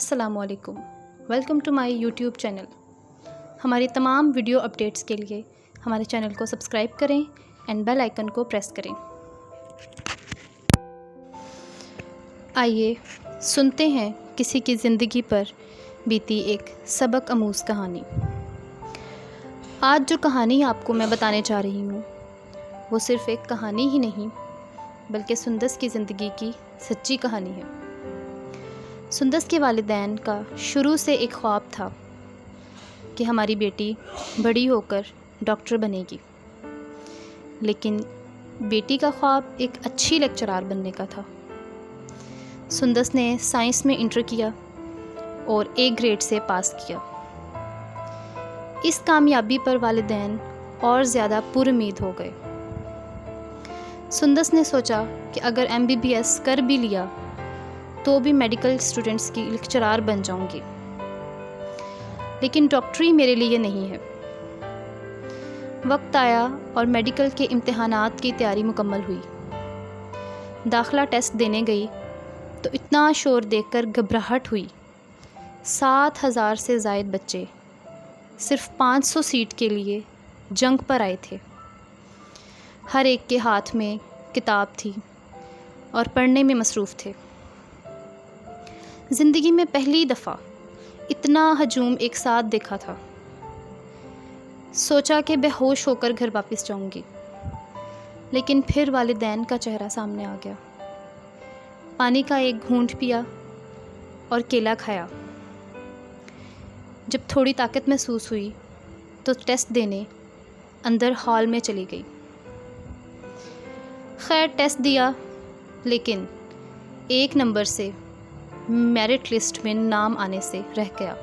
السلام علیکم، welcome to my YouTube channel. ہماری تمام ویڈیو اپڈیٹس کے لیے ہمارے چینل کو سبسکرائب کریں اینڈ بیل آئیکن کو پریس کریں۔ آئیے سنتے ہیں کسی کی زندگی پر بیتی ایک سبق آموز کہانی۔ آج جو کہانی آپ کو میں بتانے جا رہی ہوں وہ صرف ایک کہانی ہی نہیں بلکہ سندس کی زندگی کی سچی کہانی ہے۔ سندس کے والدین کا شروع سے ایک خواب تھا کہ ہماری بیٹی بڑی ہو کر ڈاکٹر بنے گی، لیکن بیٹی کا خواب ایک اچھی لیکچرار بننے کا تھا۔ سندس نے سائنس میں انٹر کیا اور A گریڈ سے پاس کیا۔ اس کامیابی پر والدین اور زیادہ پر امید ہو گئے۔ سندس نے سوچا کہ اگر MBBS کر بھی لیا تو بھی میڈیکل اسٹوڈنٹس کی لیکچرار بن جاؤں گی، لیکن ڈاکٹری میرے لیے نہیں ہے۔ وقت آیا اور میڈیکل کے امتحانات کی تیاری مکمل ہوئی۔ داخلہ ٹیسٹ دینے گئی تو اتنا شور دیکھ کر گھبراہٹ ہوئی۔ 7000 سے زائد بچے صرف 500 سیٹ کے لیے جنگ پر آئے تھے۔ ہر ایک کے ہاتھ میں کتاب تھی اور پڑھنے میں مصروف تھے۔ زندگی میں پہلی دفعہ اتنا ہجوم ایک ساتھ دیکھا تھا۔ سوچا کہ بے ہوش ہو کر گھر واپس جاؤں گی، لیکن پھر والدین کا چہرہ سامنے آ گیا۔ پانی کا ایک گھونٹ پیا اور کیلا کھایا۔ جب تھوڑی طاقت محسوس ہوئی تو ٹیسٹ دینے اندر ہال میں چلی گئی۔ خیر ٹیسٹ دیا، لیکن 1 نمبر سے میرٹ لسٹ میں نام آنے سے رہ گیا۔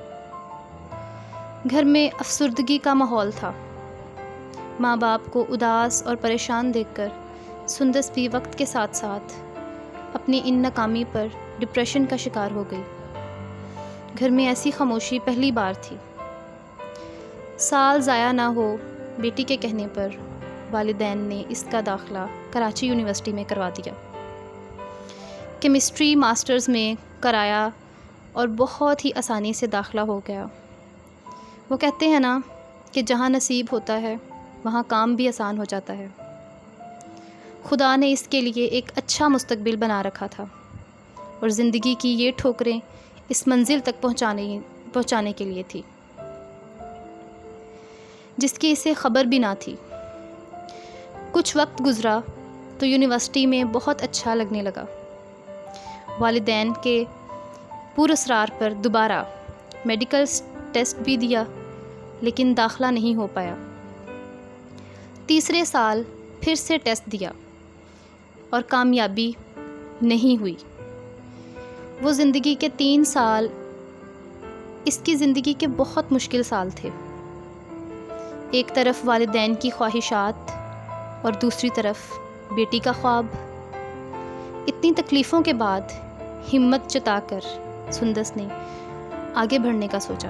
گھر میں افسردگی کا ماحول تھا۔ ماں باپ کو اداس اور پریشان دیکھ کر سندس بھی وقت کے ساتھ ساتھ اپنی ان ناکامی پر ڈپریشن کا شکار ہو گئی۔ گھر میں ایسی خاموشی پہلی بار تھی۔ سال ضائع نہ ہو، بیٹی کے کہنے پر والدین نے اس کا داخلہ کراچی یونیورسٹی میں کروا دیا۔ کیمسٹری ماسٹرز میں کرایا اور بہت ہی آسانی سے داخلہ ہو گیا۔ وہ کہتے ہیں نا کہ جہاں نصیب ہوتا ہے وہاں کام بھی آسان ہو جاتا ہے۔ خدا نے اس کے لیے ایک اچھا مستقبل بنا رکھا تھا اور زندگی کی یہ ٹھوکریں اس منزل تک پہنچانے کے لیے تھی جس کی اسے خبر بھی نہ تھی۔ کچھ وقت گزرا تو یونیورسٹی میں بہت اچھا لگنے لگا۔ والدین کے پراسرار پر دوبارہ میڈیکل ٹیسٹ بھی دیا، لیکن داخلہ نہیں ہو پایا۔ تیسرے سال پھر سے ٹیسٹ دیا اور کامیابی نہیں ہوئی۔ وہ زندگی کے 3 سال اس کی زندگی کے بہت مشکل سال تھے۔ ایک طرف والدین کی خواہشات اور دوسری طرف بیٹی کا خواب۔ اتنی تکلیفوں کے بعد ہمت جتا کر سندس نے آگے بڑھنے کا سوچا۔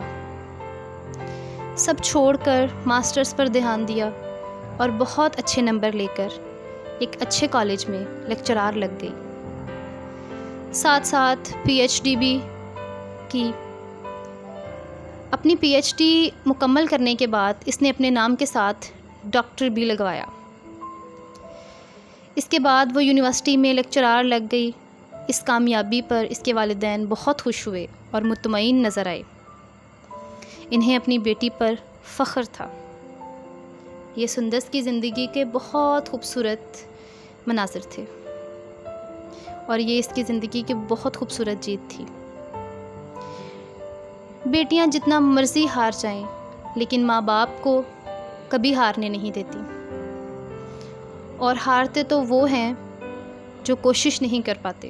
سب چھوڑ کر ماسٹرز پر دھیان دیا اور بہت اچھے نمبر لے کر ایک اچھے کالج میں لیکچرار لگ گئی۔ ساتھ ساتھ PhD بھی کی۔ اپنی PhD مکمل کرنے کے بعد اس نے اپنے نام کے ساتھ ڈاکٹر بھی لگوایا۔ اس کے بعد وہ یونیورسٹی میں لیکچرار لگ گئی۔ اس کامیابی پر اس کے والدین بہت خوش ہوئے اور مطمئن نظر آئے۔ انہیں اپنی بیٹی پر فخر تھا۔ یہ سندس کی زندگی کے بہت خوبصورت مناظر تھے اور یہ اس کی زندگی کی بہت خوبصورت جیت تھی۔ بیٹیاں جتنا مرضی ہار جائیں لیکن ماں باپ کو کبھی ہارنے نہیں دیتی، اور ہارتے تو وہ ہیں جو کوشش نہیں کر پاتے۔